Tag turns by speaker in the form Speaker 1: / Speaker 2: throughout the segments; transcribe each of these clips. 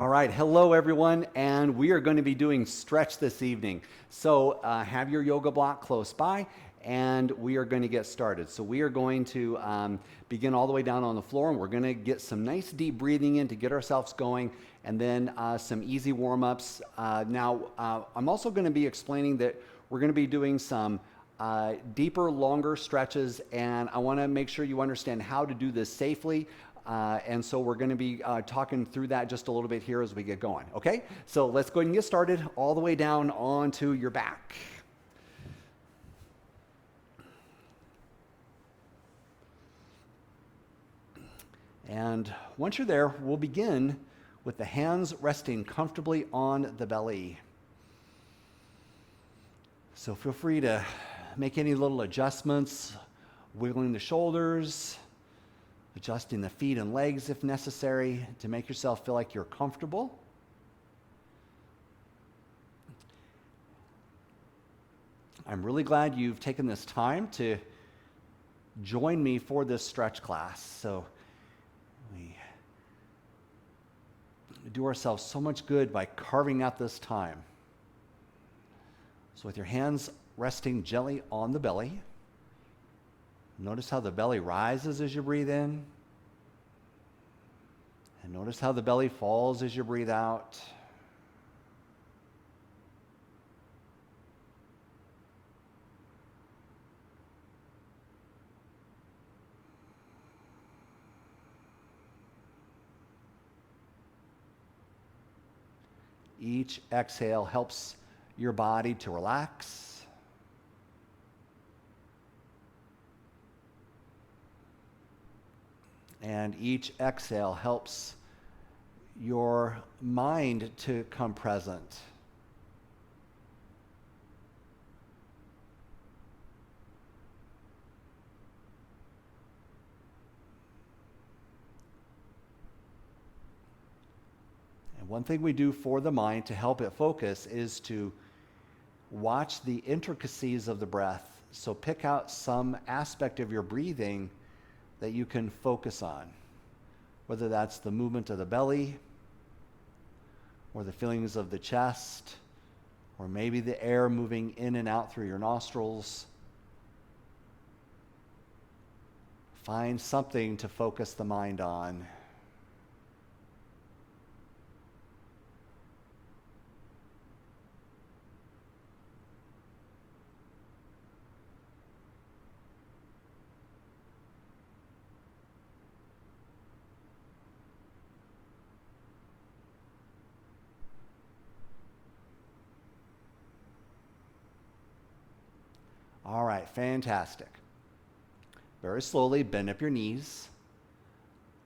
Speaker 1: All right, hello everyone, and we are going to be doing stretch this evening. So have your yoga block close by, and we are going to get started. So we are going to begin all the way down on the floor, and we're going to get some nice deep breathing in to get ourselves going, and then some easy warm-ups. Now, I'm also going to be explaining that we're going to be doing some deeper, longer stretches, and I want to make sure you understand how to do this safely. And so we're going to be talking through that just a little bit here as we get going. Okay, so let's go ahead and get started all the way down onto your back. And once you're there, we'll begin with the hands resting comfortably on the belly. So feel free to make any little adjustments, wiggling the shoulders, adjusting the feet and legs if necessary to make yourself feel like you're comfortable. I'm really glad you've taken this time to join me for this stretch class. So we do ourselves so much good by carving out this time. So with your hands resting gently on the belly, notice how the belly rises as you breathe in. And notice how the belly falls as you breathe out. Each exhale helps your body to relax. And each exhale helps your mind to come present. And one thing we do for the mind to help it focus is to watch the intricacies of the breath. So pick out some aspect of your breathing that you can focus on, whether that's the movement of the belly or the feelings of the chest, or maybe the air moving in and out through your nostrils. Find something to focus the mind on. All right, fantastic. Very slowly bend up your knees.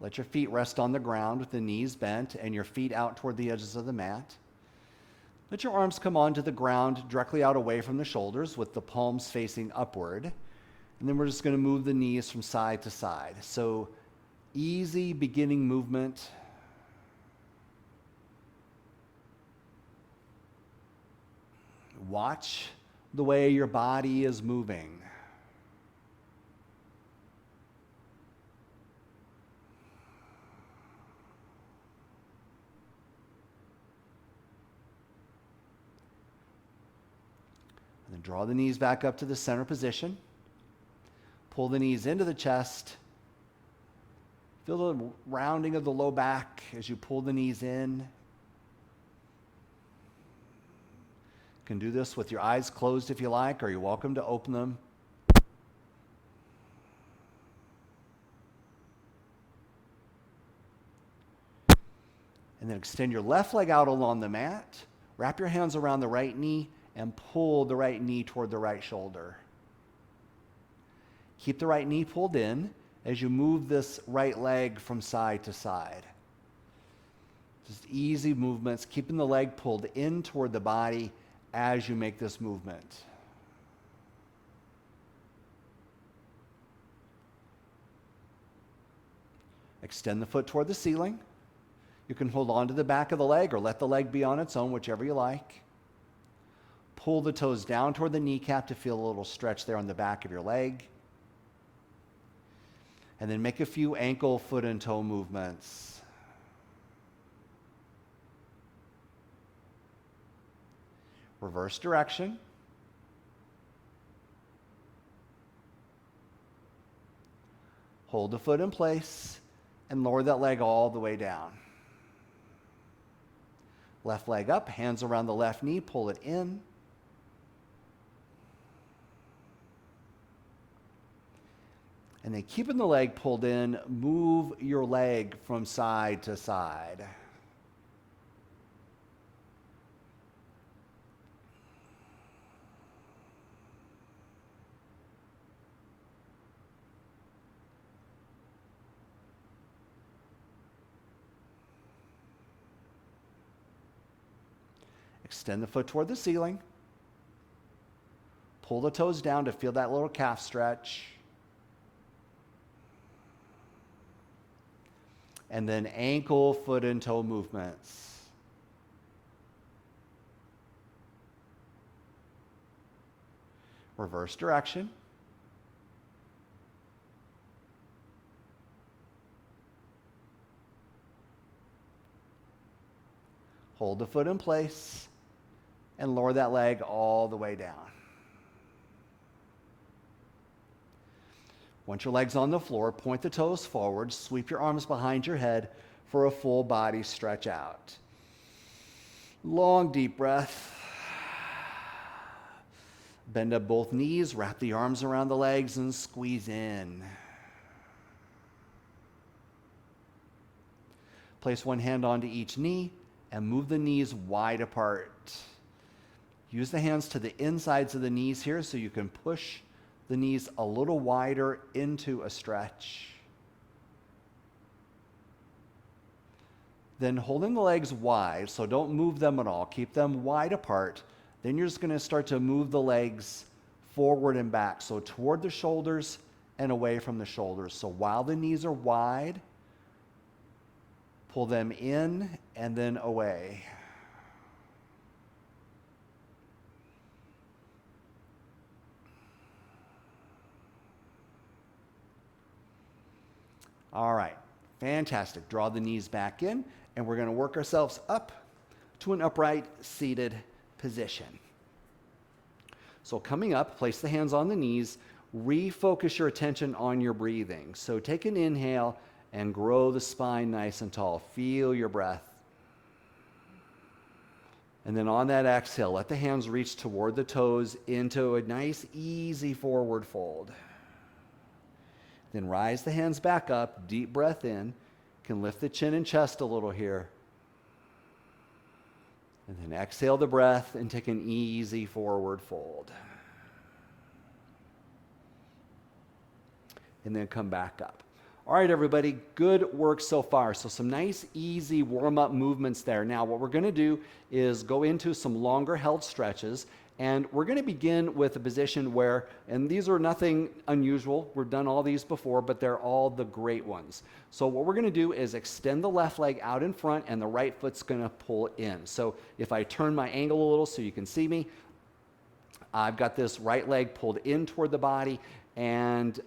Speaker 1: Let your feet rest on the ground with the knees bent and your feet out toward the edges of the mat. Let your arms come onto the ground directly out away from the shoulders with the palms facing upward. And then we're just going to move the knees from side to side. So easy beginning movement. Watch the way your body is moving. And then draw the knees back up to the center position. Pull the knees into the chest. Feel the rounding of the low back as you pull the knees in. You can do this with your eyes closed if you like, or you're welcome to open them. And then extend your left leg out along the mat. Wrap your hands around the right knee and pull the right knee toward the right shoulder. Keep the right knee pulled in as you move this right leg from side to side. Just easy movements, keeping the leg pulled in toward the body as you make this movement. Extend the foot toward the ceiling. You can hold on to the back of the leg or let the leg be on its own, whichever you like. Pull the toes down toward the kneecap to feel a little stretch there on the back of your leg. And then make a few ankle, foot, and toe movements. Reverse direction. Hold the foot in place and lower that leg all the way down. Left leg up, hands around the left knee, pull it in. And then keeping the leg pulled in, move your leg from side to side. Extend the foot toward the ceiling. Pull the toes down to feel that little calf stretch. And then ankle, foot, and toe movements. Reverse direction. Hold the foot in place and lower that leg all the way down. Once your leg's on the floor, point the toes forward, sweep your arms behind your head for a full body stretch out. Long, deep breath. Bend up both knees, wrap the arms around the legs, and squeeze in. Place one hand onto each knee and move the knees wide apart. Use the hands to the insides of the knees here so you can push the knees a little wider into a stretch. Then holding the legs wide, so don't move them at all. Keep them wide apart. Then you're just going to start to move the legs forward and back, so toward the shoulders and away from the shoulders. So while the knees are wide, pull them in and then away. All right, fantastic. Draw the knees back in, and we're going to work ourselves up to an upright seated position. So coming up, place the hands on the knees, refocus your attention on your breathing. So take an inhale and grow the spine nice and tall. Feel your breath. And then on that exhale, let the hands reach toward the toes into a nice, easy forward fold. Then rise the hands back up, deep breath in. You can lift the chin and chest a little here. And then exhale the breath and take an easy forward fold. And then come back up. All right, everybody, good work so far. So some nice, easy warm-up movements there. Now, what we're going to do is go into some longer held stretches. And we're going to begin with a position where, and these are nothing unusual, we've done all these before, but they're all the great ones. So what we're going to do is extend the left leg out in front and the right foot's going to pull in. So if I turn my angle a little so you can see me, I've got this right leg pulled in toward the body and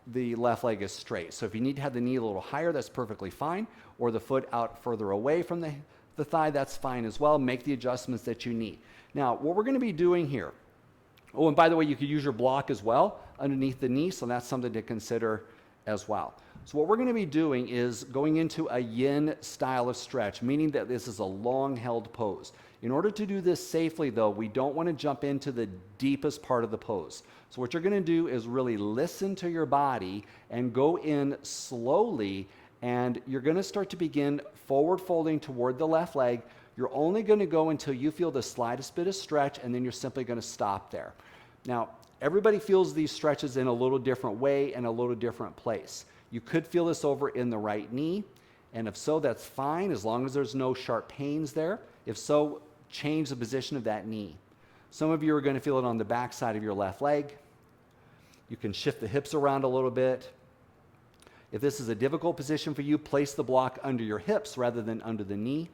Speaker 1: the left leg is straight. So if you need to have the knee a little higher, that's perfectly fine, or the foot out further away from the thigh, that's fine as well. Make the adjustments that you need. Now, what we're going to be doing here, oh, and by the way, you could use your block as well underneath the knee, so that's something to consider as well. So what we're going to be doing is going into a yin style of stretch, meaning that this is a long held pose. In order to do this safely, though, we don't want to jump into the deepest part of the pose. So what you're going to do is really listen to your body and go in slowly, and you're going to start to begin forward folding toward the left leg. You're only going to go until you feel the slightest bit of stretch, and then you're simply going to stop there. Now, everybody feels these stretches in a little different way and a little different place. You could feel this over in the right knee, and if so, that's fine, as long as there's no sharp pains there. If so, change the position of that knee. Some of you are going to feel it on the back side of your left leg. You can shift the hips around a little bit. If this is a difficult position for you, place the block under your hips rather than under the knee.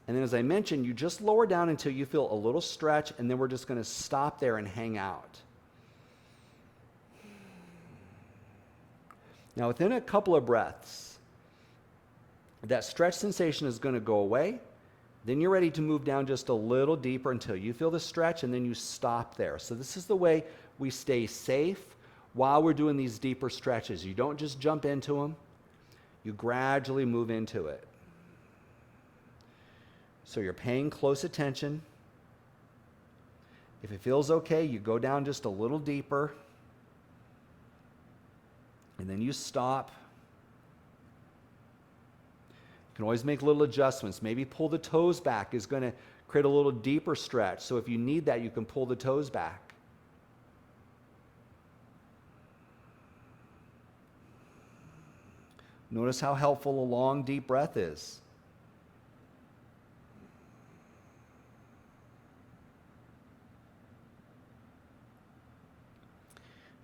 Speaker 1: And then as I mentioned, you just lower down until you feel a little stretch, and then we're just going to stop there and hang out. Now, within a couple of breaths, that stretch sensation is going to go away, Then you're ready to move down just a little deeper until you feel the stretch, and then you stop there. So this is the way we stay safe while we're doing these deeper stretches. You don't just jump into them. You gradually move into it. So you're paying close attention. If it feels okay, you go down just a little deeper, and then you stop. You can always make little adjustments. Maybe pull the toes back is going to create a little deeper stretch. So if you need that, you can pull the toes back. Notice how helpful a long, deep breath is.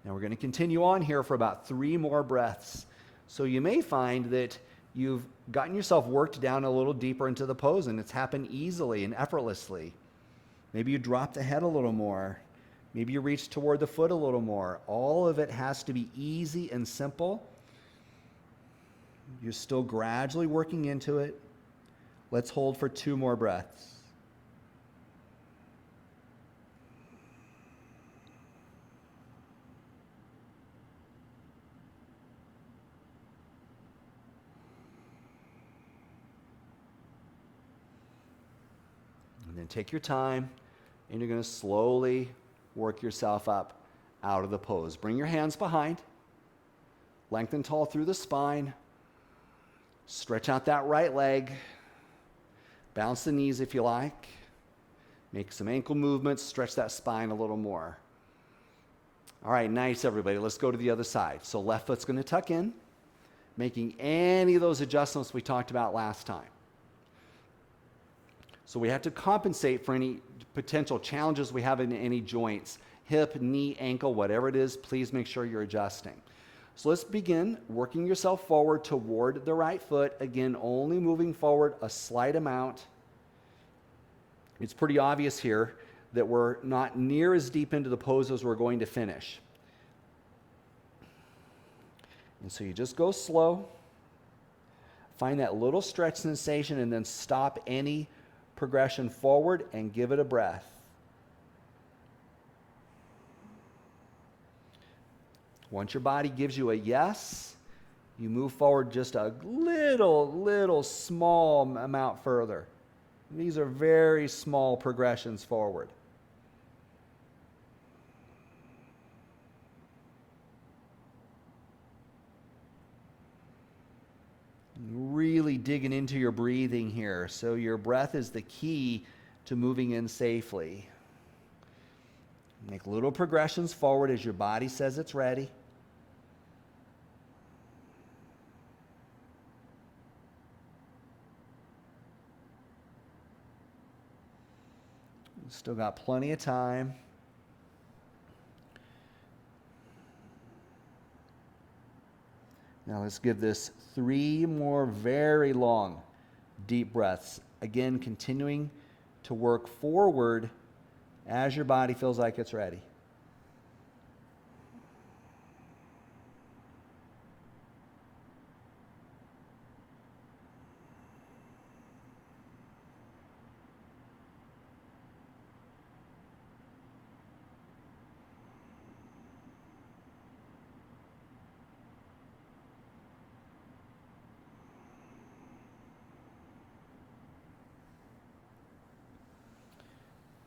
Speaker 1: Now we're going to continue on here for about 3 more breaths. So you may find that you've gotten yourself worked down a little deeper into the pose, and it's happened easily and effortlessly. Maybe you drop the head a little more. Maybe you reach toward the foot a little more. All of it has to be easy and simple. You're still gradually working into it. Let's hold for 2 more breaths. And then take your time, and you're going to slowly work yourself up out of the pose. Bring your hands behind. Lengthen tall through the spine. Stretch out that right leg. Bounce the knees if you like. Make some ankle movements. Stretch that spine a little more. All right, nice, everybody. Let's go to the other side. So left foot's going to tuck in, making any of those adjustments we talked about last time. So we have to compensate for any potential challenges we have in any joints, hip, knee, ankle, whatever it is. Please make sure you're adjusting. So let's begin working yourself forward toward the right foot. Again, only moving forward a slight amount. It's pretty obvious here that we're not near as deep into the pose as we're going to finish. And so you just go slow. Find that little stretch sensation and then stop any progression forward and give it a breath. Once your body gives you a yes, you move forward just a little small amount further. These are very small progressions forward. Really digging into your breathing here. So your breath is the key to moving in safely. Make little progressions forward as your body says it's ready. Still got plenty of time. Now let's give this 3 more very long, deep breaths. Again, continuing to work forward as your body feels like it's ready.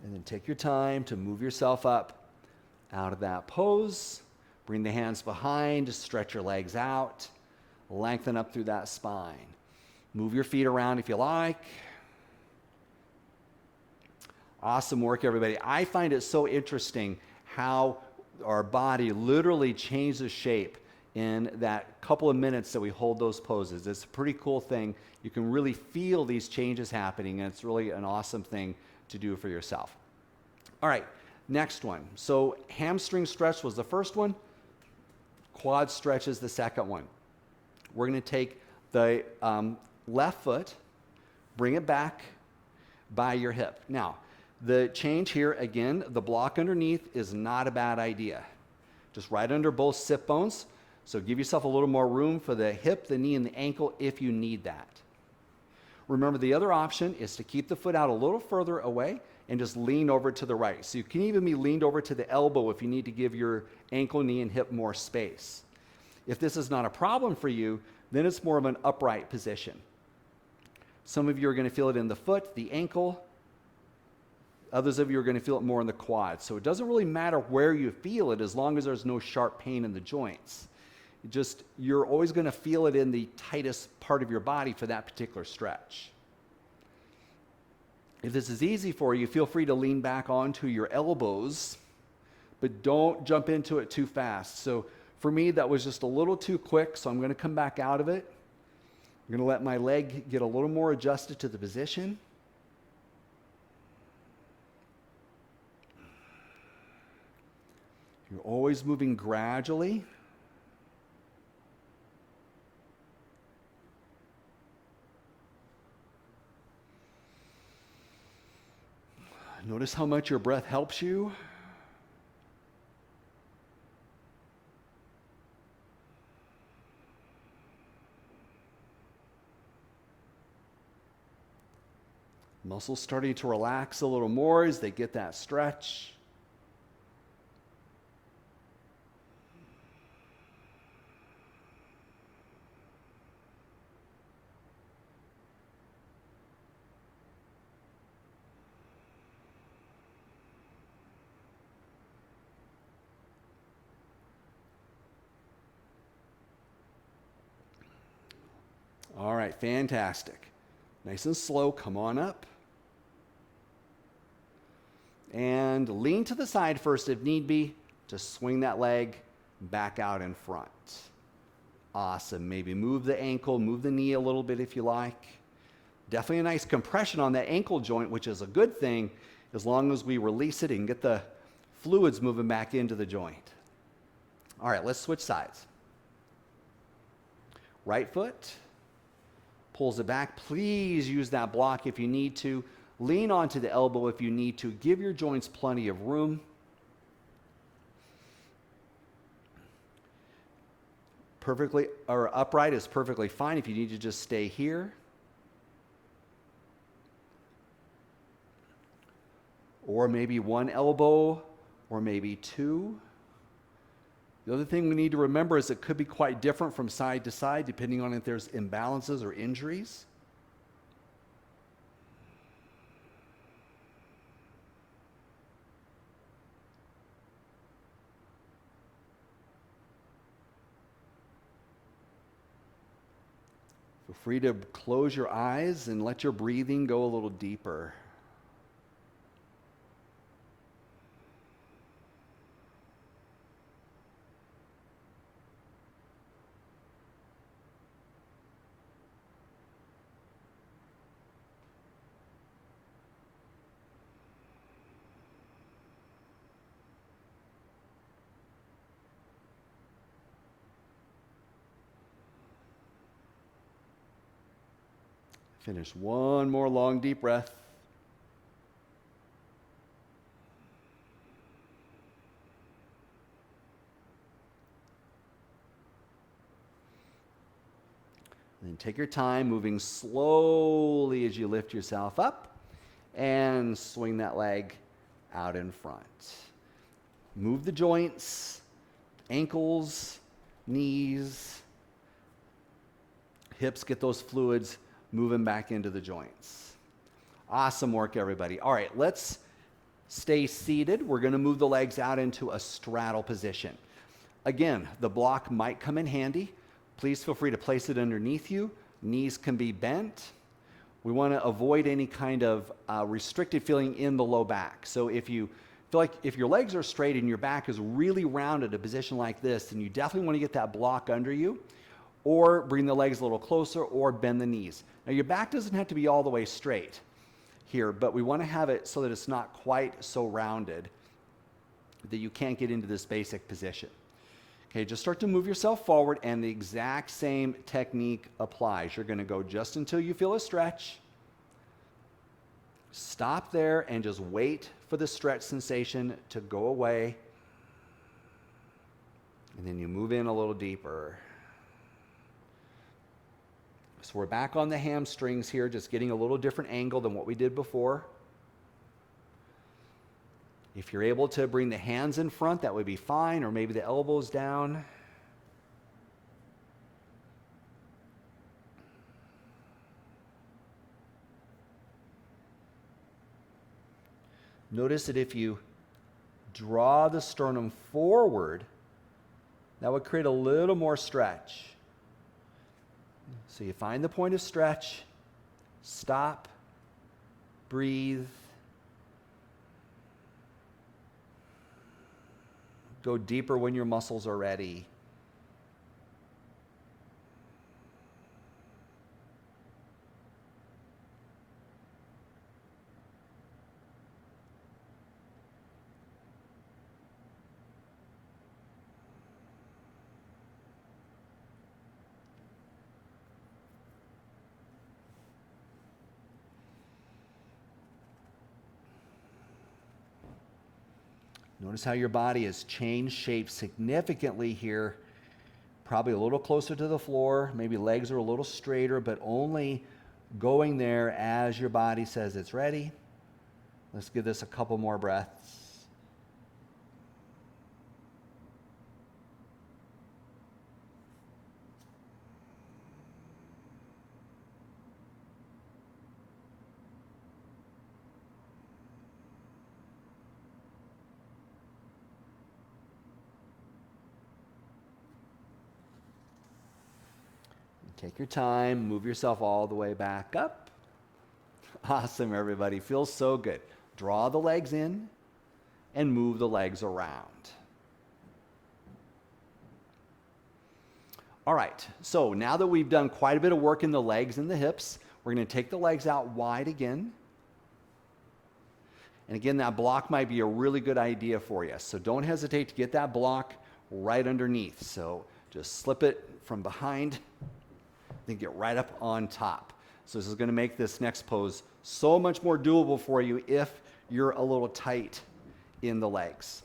Speaker 1: And then take your time to move yourself up out of that pose. Bring the hands behind, stretch your legs out, lengthen up through that spine. Move your feet around if you like. Awesome work, everybody. I find it so interesting how our body literally changes shape in that couple of minutes that we hold those poses. It's a pretty cool thing. You can really feel these changes happening, and it's really an awesome thing to do for yourself. All right, next one. So hamstring stretch was the first one. Quad stretch is the second one. We're going to take the left foot, bring it back by your hip. Now, the change here, again, the block underneath is not a bad idea. Just right under both sit bones. So give yourself a little more room for the hip, the knee, and the ankle if you need that. Remember, the other option is to keep the foot out a little further away and just lean over to the right. So you can even be leaned over to the elbow if you need to give your ankle, knee, and hip more space. If this is not a problem for you, then it's more of an upright position. Some of you are going to feel it in the foot, the ankle. Others of you are going to feel it more in the quad. So it doesn't really matter where you feel it as long as there's no sharp pain in the joints. You're always going to feel it in the tightest part of your body for that particular stretch. If this is easy for you, feel free to lean back onto your elbows, but don't jump into it too fast. So for me, that was just a little too quick, so I'm going to come back out of it. I'm going to let my leg get a little more adjusted to the position. You're always moving gradually. Notice how much your breath helps you. Muscles starting to relax a little more as they get that stretch. All right, fantastic. Nice and slow, come on up. And lean to the side first if need be to swing that leg back out in front. Awesome. Maybe move the ankle, move the knee a little bit if you like. Definitely a nice compression on that ankle joint, which is a good thing as long as we release it and get the fluids moving back into the joint. All right, let's switch sides. Right foot pulls it back. Please use that block if you need to. Lean onto the elbow if you need to. Give your joints plenty of room. Perfectly or upright is perfectly fine if you need to just stay here. Or maybe one elbow, or maybe two. The other thing we need to remember is it could be quite different from side to side depending on if there's imbalances or injuries. Feel free to close your eyes and let your breathing go a little deeper. Finish one more long, deep breath. And then take your time, moving slowly as you lift yourself up and swing that leg out in front. Move the joints, ankles, knees, hips, get those fluids moving back into the joints. Awesome work, everybody. All right, let's stay seated. We're going to move the legs out into a straddle position. Again, the block might come in handy. Please feel free to place it underneath you. Knees can be bent. We want to avoid any kind of restricted feeling in the low back. So if you feel like if your legs are straight and your back is really rounded, a position like this, then you definitely want to get that block under you, or bring the legs a little closer, or bend the knees. Now your back doesn't have to be all the way straight here, but we want to have it so that it's not quite so rounded that you can't get into this basic position. Okay, just start to move yourself forward and the exact same technique applies. You're going to go just until you feel a stretch. Stop there and just wait for the stretch sensation to go away. And then you move in a little deeper. So we're back on the hamstrings here, just getting a little different angle than what we did before. If you're able to bring the hands in front, that would be fine, or maybe the elbows down. Notice that if you draw the sternum forward, that would create a little more stretch. So you find the point of stretch, stop, breathe, go deeper when your muscles are ready. Notice how your body has changed shape significantly here. Probably a little closer to the floor. Maybe legs are a little straighter, but only going there as your body says it's ready. Let's give this a couple more breaths. Take your time, move yourself all the way back up. Awesome, everybody. Feels so good. Draw the legs in and move the legs around. All right, so now that we've done quite a bit of work in the legs and the hips, we're going to take the legs out wide again. And again, that block might be a really good idea for you. So don't hesitate to get that block right underneath. So just slip it from behind, then get right up on top. So this is going to make this next pose so much more doable for you if you're a little tight in the legs.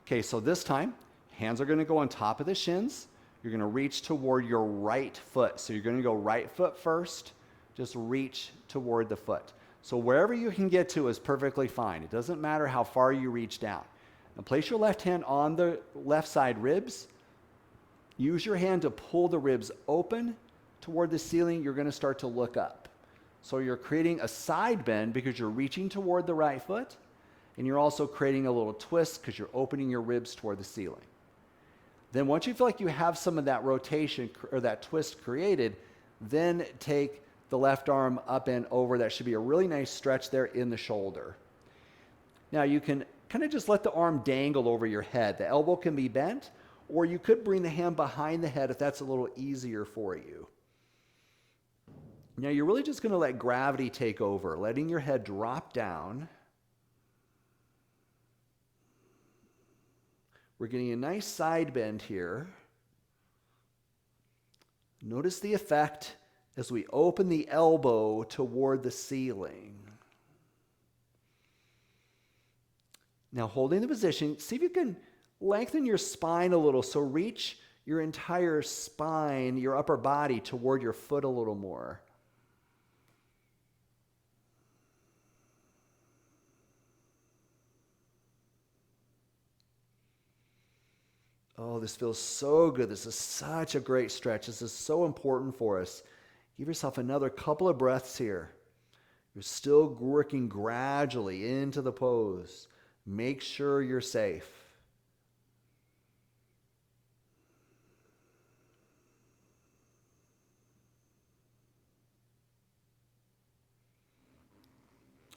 Speaker 1: Okay, so this time, hands are going to go on top of the shins. You're going to reach toward your right foot. So you're going to go right foot first. Just reach toward the foot. So wherever you can get to is perfectly fine. It doesn't matter how far you reach down. Now place your left hand on the left side ribs. Use your hand to pull the ribs open toward the ceiling. You're going to start to look up. So you're creating a side bend because you're reaching toward the right foot, and you're also creating a little twist because you're opening your ribs toward the ceiling. Then once you feel like you have some of that rotation or that twist created, then take the left arm up and over. That should be a really nice stretch there in the shoulder. Now you can kind of just let the arm dangle over your head. The elbow can be bent, or you could bring the hand behind the head if that's a little easier for you. Now you're really just going to let gravity take over, letting your head drop down. We're getting a nice side bend here. Notice the effect as we open the elbow toward the ceiling. Now holding the position, see if you can lengthen your spine a little. So reach your entire spine, your upper body toward your foot a little more. Oh, this feels so good. This is such a great stretch. This is so important for us. Give yourself another couple of breaths here. You're still working gradually into the pose. Make sure you're safe.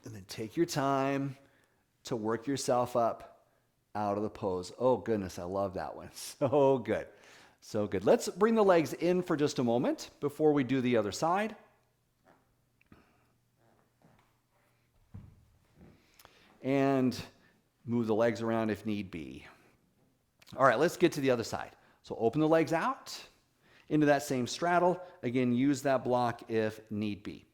Speaker 1: And then take your time to work yourself up out of the pose. Oh goodness, I love that one. So good. So good. Let's bring the legs in for just a moment before we do the other side. And move the legs around if need be. All right, let's get to the other side. So open the legs out into that same straddle. Again, use that block if need be.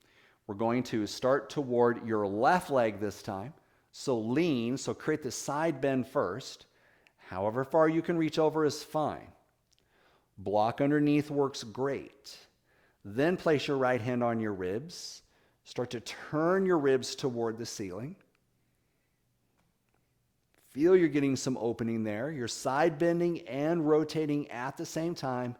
Speaker 1: We're going to start toward your left leg this time. So lean, so create the side bend first. However far you can reach over is fine. Block underneath works great. Then place your right hand on your ribs. Start to turn your ribs toward the ceiling. Feel you're getting some opening there. You're side bending and rotating at the same time.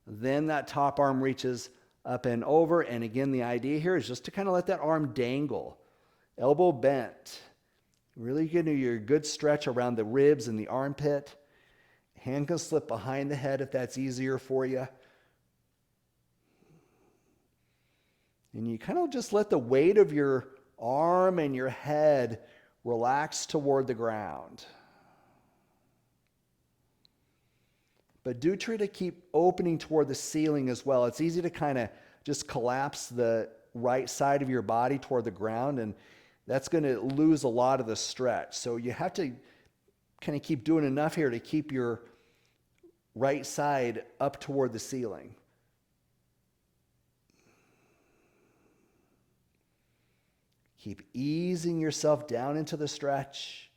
Speaker 1: Then that top arm reaches up and over. And again, the idea here is just to kind of let that arm dangle. Elbow bent. Really getting your good stretch around the ribs and the armpit. Hand can slip behind the head if that's easier for you. And you kind of just let the weight of your arm and your head relax toward the ground. But do try to keep opening toward the ceiling as well. It's easy to kind of just collapse the right side of your body toward the ground, and that's going to lose a lot of the stretch. So you have to kind of keep doing enough here to keep your right side up toward the ceiling. Keep easing yourself down into the stretch.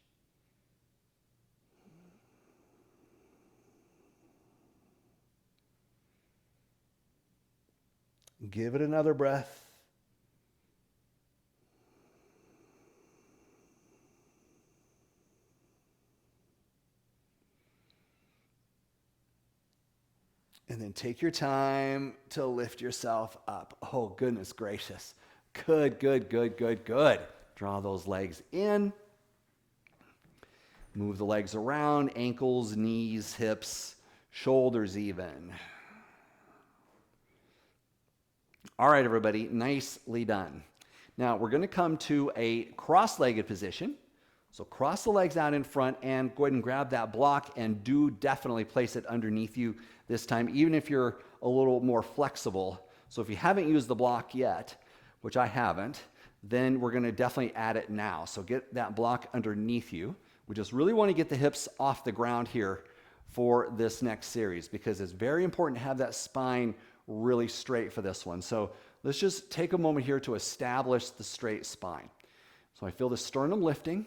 Speaker 1: Give it another breath. And then take your time to lift yourself up. Oh, goodness gracious. Good, good, good, good, good. Draw those legs in. Move the legs around, ankles, knees, hips, shoulders even. All right, everybody, nicely done. Now, we're going to come to a cross-legged position. So cross the legs out in front and go ahead and grab that block, and do definitely place it underneath you this time, even if you're a little more flexible. So if you haven't used the block yet, which I haven't, then we're going to definitely add it now. So get that block underneath you. We just really want to get the hips off the ground here for this next series, because it's very important to have that spine really straight for this one. So let's just take a moment here to establish the straight spine. So I feel the sternum lifting.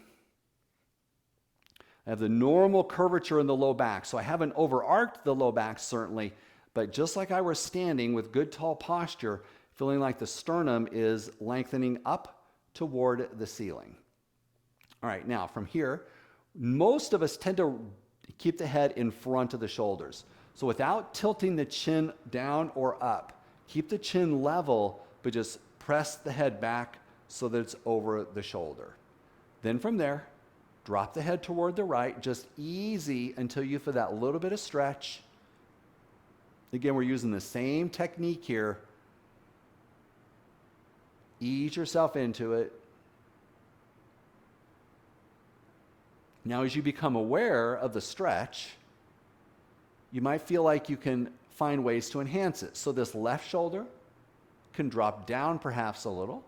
Speaker 1: I have the normal curvature in the low back. So I haven't overarched the low back certainly, but just like I was standing with good tall posture, feeling like the sternum is lengthening up toward the ceiling. All right, now from here, most of us tend to keep the head in front of the shoulders. So without tilting the chin down or up, keep the chin level, but just press the head back so that it's over the shoulder. Then from there, drop the head toward the right, just easy until you feel that little bit of stretch. Again, we're using the same technique here. Ease yourself into it. Now, as you become aware of the stretch, you might feel like you can find ways to enhance it. So this left shoulder can drop down perhaps a little.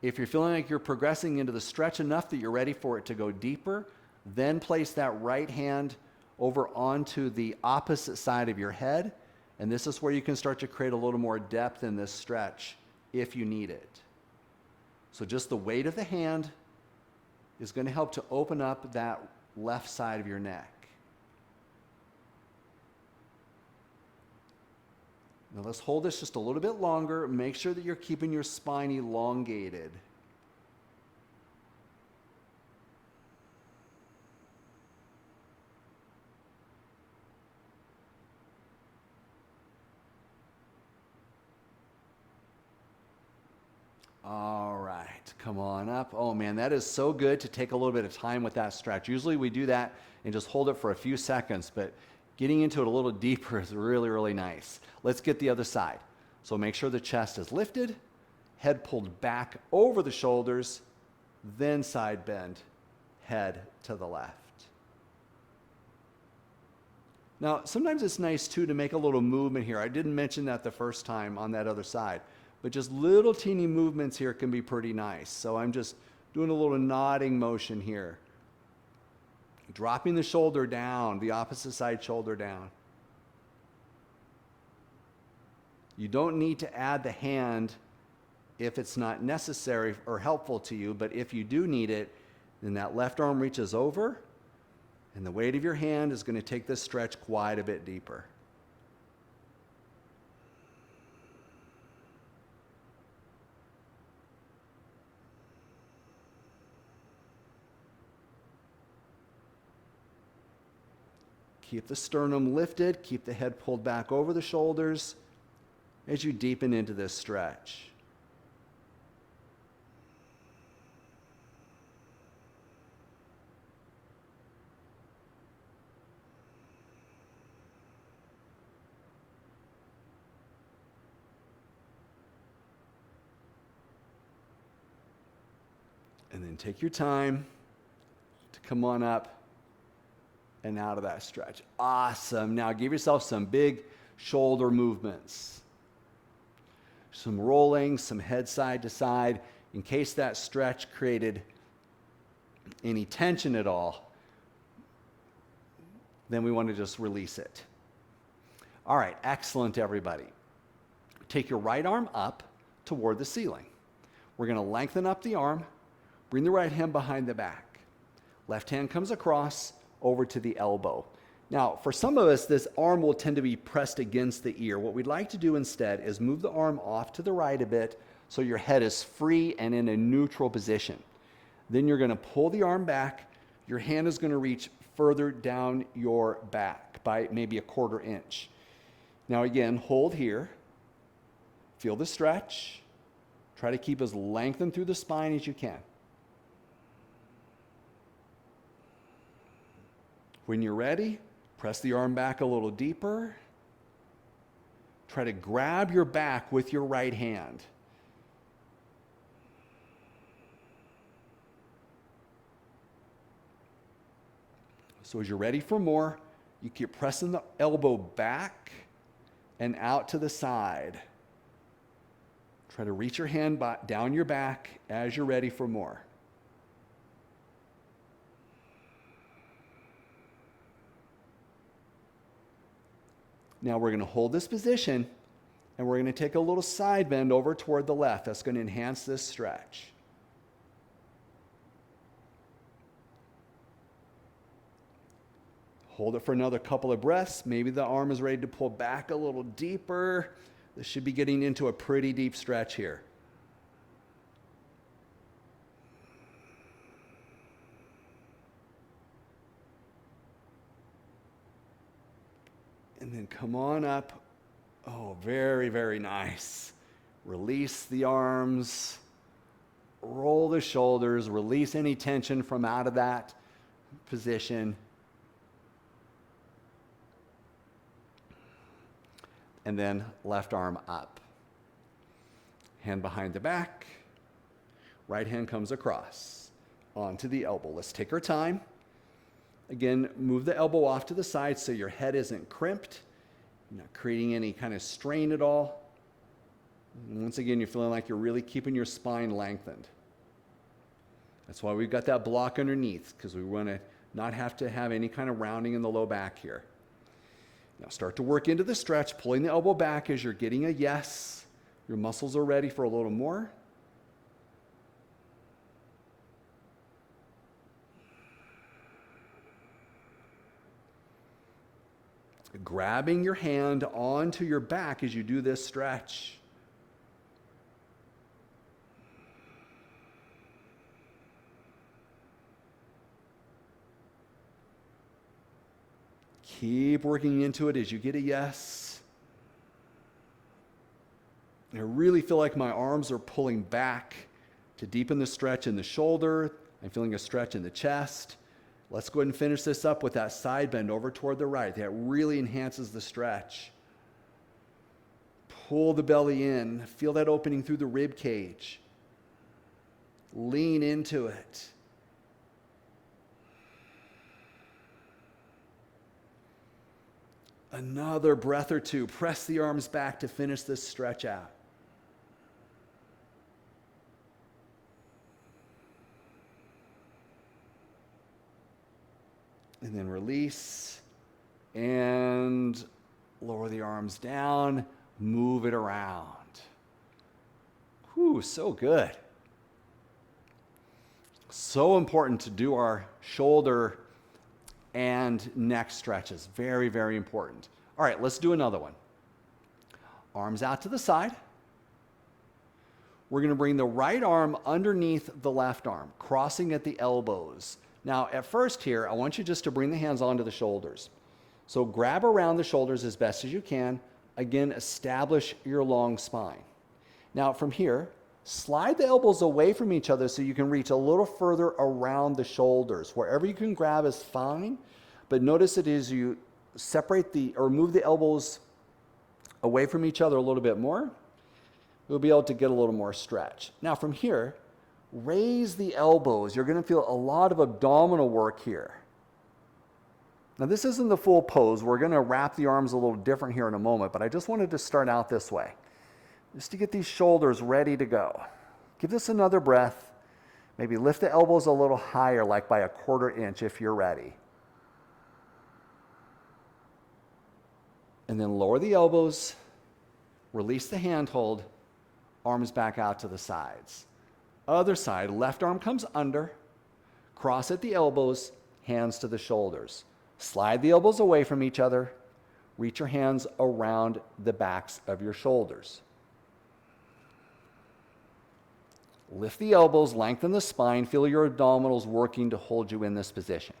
Speaker 1: If you're feeling like you're progressing into the stretch enough that you're ready for it to go deeper, then place that right hand over onto the opposite side of your head. And this is where you can start to create a little more depth in this stretch if you need it. So just the weight of the hand is going to help to open up that left side of your neck. Now let's hold this just a little bit longer. Make sure that you're keeping your spine elongated. All right, come on up. Oh man, that is so good to take a little bit of time with that stretch. Usually we do that and just hold it for a few seconds, but getting into it a little deeper is really, really nice. Let's get the other side. So make sure the chest is lifted, head pulled back over the shoulders, then side bend, head to the left. Now, sometimes it's nice too to make a little movement here. I didn't mention that the first time on that other side. But just little teeny movements here can be pretty nice. So I'm just doing a little nodding motion here. Dropping the shoulder down, the opposite side shoulder down. You don't need to add the hand if it's not necessary or helpful to you, but if you do need it, then that left arm reaches over, and the weight of your hand is going to take this stretch quite a bit deeper. Keep the sternum lifted, keep the head pulled back over the shoulders as you deepen into this stretch. And then take your time to come on up and out of that stretch. Awesome. Now give yourself some big shoulder movements. Some rolling, some head side to side. In case that stretch created any tension at all, then we want to just release it. All right, excellent, everybody. Take your right arm up toward the ceiling. We're going to lengthen up the arm. Bring the right hand behind the back. Left hand comes across over to the elbow. Now, for some of us, this arm will tend to be pressed against the ear. What we'd like to do instead is move the arm off to the right a bit so your head is free and in a neutral position. Then you're going to pull the arm back. Your hand is going to reach further down your back by maybe a 1/4 inch. Now again, hold here. Feel the stretch. Try to keep as lengthened through the spine as you can. When you're ready, press the arm back a little deeper. Try to grab your back with your right hand. So as you're ready for more, you keep pressing the elbow back and out to the side. Try to reach your hand down your back as you're ready for more. Now we're going to hold this position and we're going to take a little side bend over toward the left. That's going to enhance this stretch. Hold it for another couple of breaths. Maybe the arm is ready to pull back a little deeper. This should be getting into a pretty deep stretch here. And then come on up. Oh, very, very nice. Release the arms. Roll the shoulders. Release any tension from out of that position. And then left arm up. Hand behind the back. Right hand comes across onto the elbow. Let's take our time. Again, move the elbow off to the side so your head isn't crimped. You're not creating any kind of strain at all. And once again, you're feeling like you're really keeping your spine lengthened. That's why we've got that block underneath, because we want to not have to have any kind of rounding in the low back here. Now start to work into the stretch, pulling the elbow back as you're getting a yes. Your muscles are ready for a little more. Grabbing your hand onto your back as you do this stretch. Keep working into it as you get a yes. I really feel like my arms are pulling back to deepen the stretch in the shoulder. I'm feeling a stretch in the chest. Let's go ahead and finish this up with that side bend over toward the right. That really enhances the stretch. Pull the belly in. Feel that opening through the rib cage. Lean into it. Another breath or two. Press the arms back to finish this stretch out. And then release and lower the arms down, move it around. Whew, so good. So important to do our shoulder and neck stretches. Very, very important. All right, let's do another one. Arms out to the side. We're going to bring the right arm underneath the left arm, crossing at the elbows. Now, at first here, I want you just to bring the hands onto the shoulders. So grab around the shoulders as best as you can. Again, establish your long spine. Now from here, slide the elbows away from each other so you can reach a little further around the shoulders. Wherever you can grab is fine, but notice it is you separate or move the elbows away from each other a little bit more. You'll be able to get a little more stretch. Now from here, raise the elbows. You're going to feel a lot of abdominal work here. Now this isn't the full pose. We're going to wrap the arms a little different here in a moment, but I just wanted to start out this way, just to get these shoulders ready to go. Give this another breath. Maybe lift the elbows a little higher, like by a 1/4 inch if you're ready. And then lower the elbows, release the handhold, arms back out to the sides. Other side, left arm comes under, cross at the elbows, hands to the shoulders. Slide the elbows away from each other, reach your hands around the backs of your shoulders. Lift the elbows, lengthen the spine, feel your abdominals working to hold you in this position.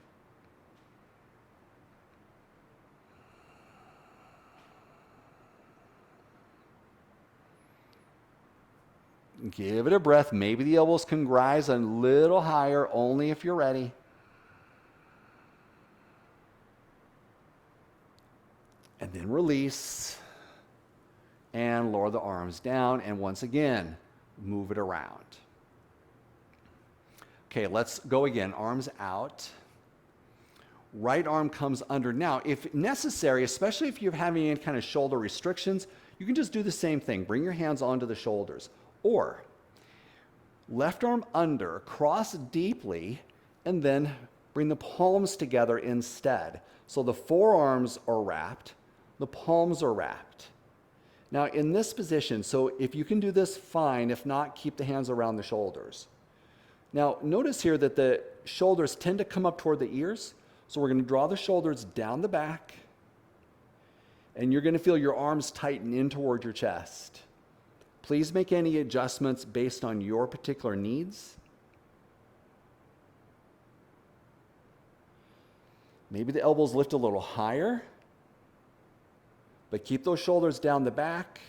Speaker 1: Give it a breath. Maybe the elbows can rise a little higher, only if you're ready. And then release and lower the arms down. And once again, move it around. Okay, let's go again. Arms out. Right arm comes under. Now, if necessary, especially if you're having any kind of shoulder restrictions, you can just do the same thing. Bring your hands onto the shoulders. Or left arm under, cross deeply, and then bring the palms together instead. So the forearms are wrapped, the palms are wrapped. Now in this position, so if you can do this, fine. If not, keep the hands around the shoulders. Now notice here that the shoulders tend to come up toward the ears. So we're going to draw the shoulders down the back, and you're going to feel your arms tighten in toward your chest. Please make any adjustments based on your particular needs. Maybe the elbows lift a little higher, but keep those shoulders down the back.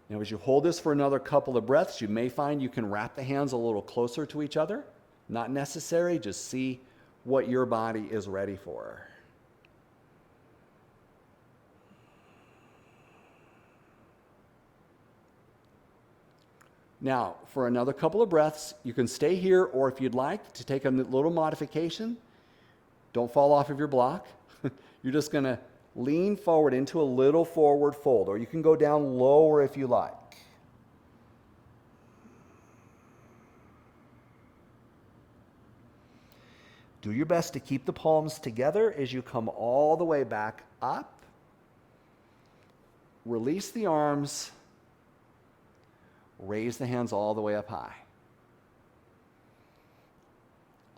Speaker 1: Now, as you hold this for another couple of breaths, you may find you can wrap the hands a little closer to each other. Not necessary, just see what your body is ready for. Now, for another couple of breaths, you can stay here, or if you'd like to take a little modification, don't fall off of your block. You're just going to lean forward into a little forward fold, or you can go down lower if you like. Do your best to keep the palms together as you come all the way back up. Release the arms. Raise the hands all the way up high.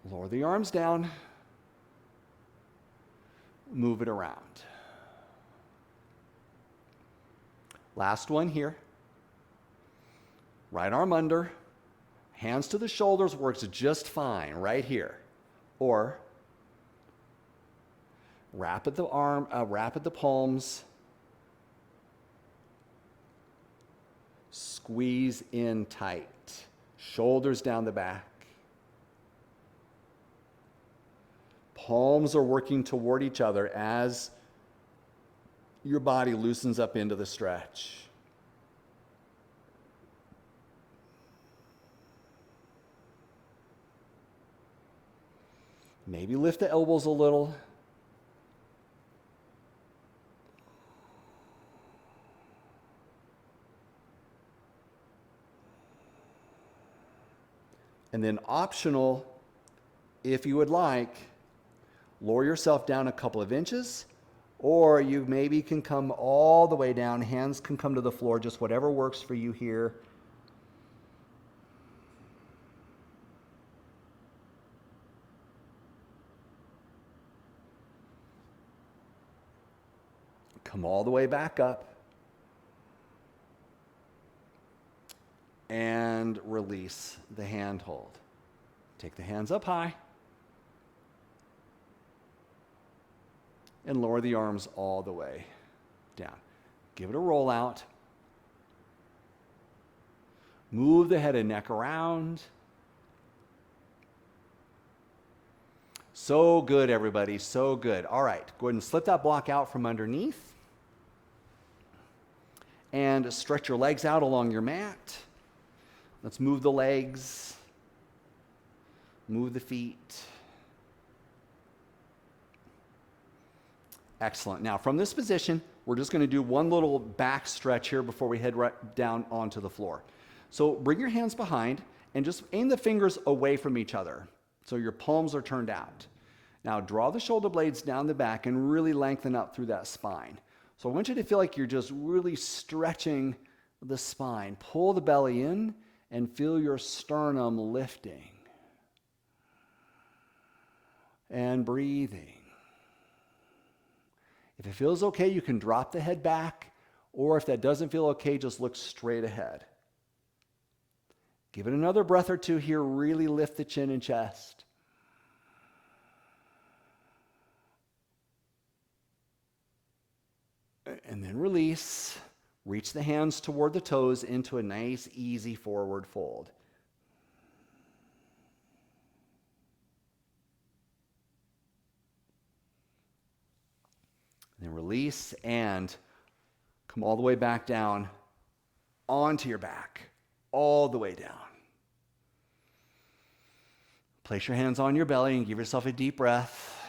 Speaker 1: Lower the arms down. Move it around. Last one here. Right arm under. Hands to the shoulders works just fine right here. Or wrap at the palms. Squeeze in tight. Shoulders down the back. Palms are working toward each other as your body loosens up into the stretch. Maybe lift the elbows a little. And then optional, if you would like, lower yourself down a couple of inches, or you maybe can come all the way down. Hands can come to the floor, just whatever works for you here. Come all the way back up. And release the handhold. Take the hands up high. and lower the arms all the way down. Give it a roll out. Move the head and neck around. So good, everybody, so good. All right, go ahead and slip that block out from underneath. And stretch your legs out along your mat. Let's move the legs. Move the feet. Excellent. Now, from this position, we're just going to do one little back stretch here before we head right down onto the floor. So bring your hands behind and just aim the fingers away from each other so your palms are turned out. Now, draw the shoulder blades down the back and really lengthen up through that spine. So I want you to feel like you're just really stretching the spine. Pull the belly in and feel your sternum lifting and breathing. If it feels okay, you can drop the head back, or if that doesn't feel okay, just look straight ahead. Give it another breath or two here. Really lift the chin and chest. And then release. Reach the hands toward the toes into a nice, easy forward fold. Then release and come all the way back down onto your back, all the way down. Place your hands on your belly and give yourself a deep breath.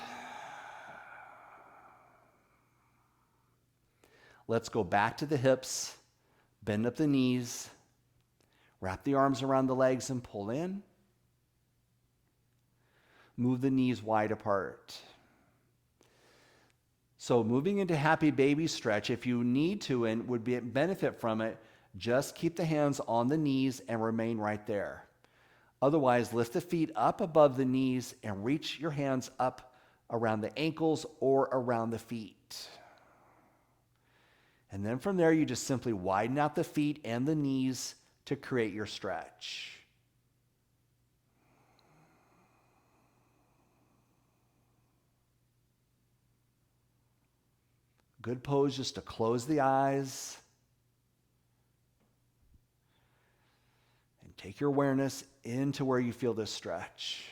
Speaker 1: Let's go back to the hips, bend up the knees, wrap the arms around the legs and pull in. Move the knees wide apart. So moving into happy baby stretch, if you need to and would benefit from it, just keep the hands on the knees and remain right there. Otherwise, lift the feet up above the knees and reach your hands up around the ankles or around the feet. And then from there, you just simply widen out the feet and the knees to create your stretch. Good pose just to close the eyes and take your awareness into where you feel this stretch.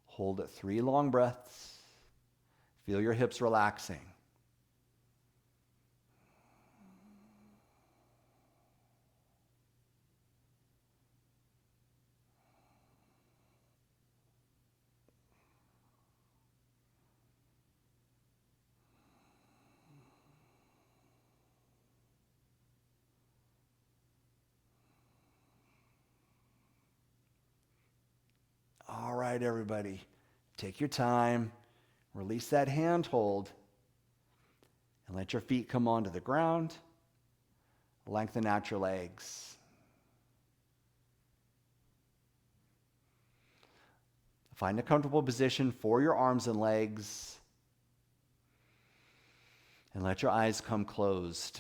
Speaker 1: Hold it 3 long breaths. Feel your hips relaxing. All right, everybody, take your time, release that hand hold, and let your feet come onto the ground. Lengthen out your legs. Find a comfortable position for your arms and legs, and let your eyes come closed.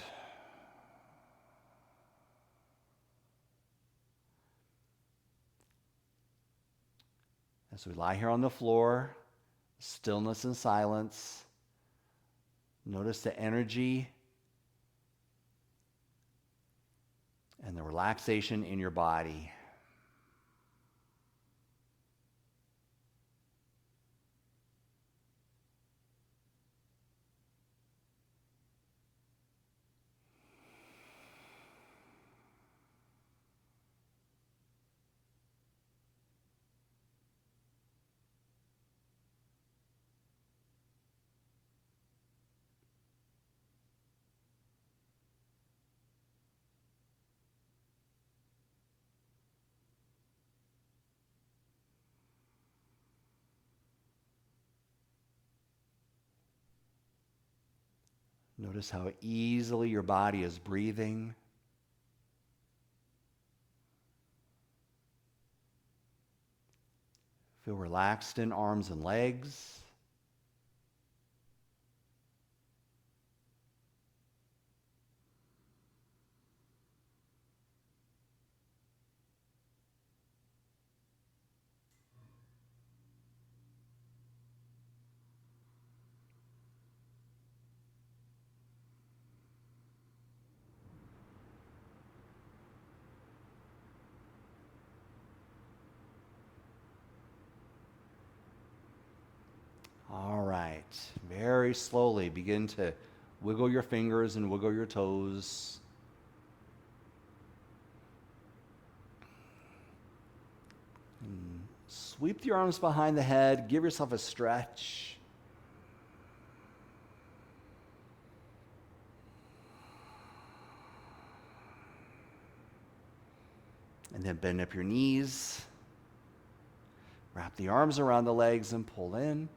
Speaker 1: As we lie here on the floor, stillness and silence, notice the energy and the relaxation in your body. Notice how easily your body is breathing. Feel relaxed in arms and legs. All right, very slowly begin to wiggle your fingers and wiggle your toes. Sweep your arms behind the head, give yourself a stretch. And then bend up your knees. Wrap the arms around the legs and pull in.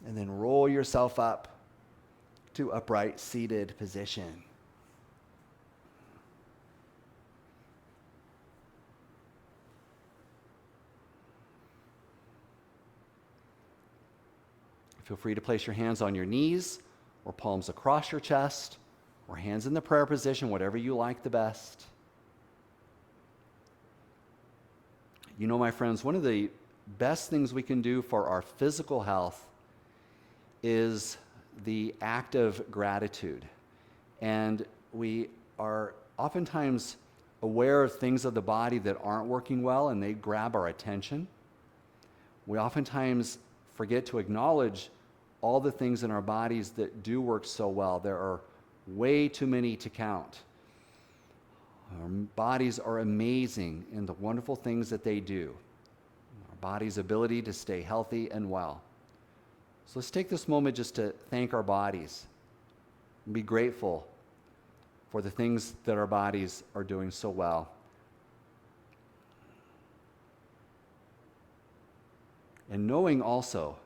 Speaker 1: And then roll yourself up to upright seated position. Feel free to place your hands on your knees or palms across your chest or hands in the prayer position, whatever you like the best. You know, my friends, one of the best things we can do for our physical health is the act of gratitude. And we are oftentimes aware of things of the body that aren't working well and they grab our attention. We oftentimes forget to acknowledge all the things in our bodies that do work so well. There are way too many to count. Our bodies are amazing in the wonderful things that they do. Our body's ability to stay healthy and well. So let's take this moment just to thank our bodies and be grateful for the things that our bodies are doing so well. And knowing also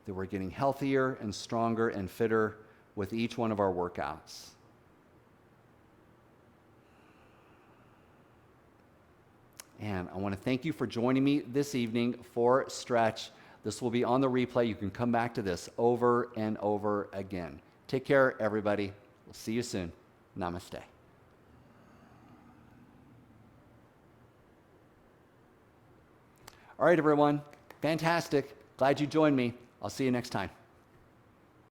Speaker 1: that we're getting healthier and stronger and fitter with each one of our workouts. And I want to thank you for joining me this evening for Stretch. This will be on the replay. You can come back to this over and over again. Take care, everybody. We'll see you soon. Namaste. All right, everyone. Fantastic. Glad you joined me. I'll see you next time.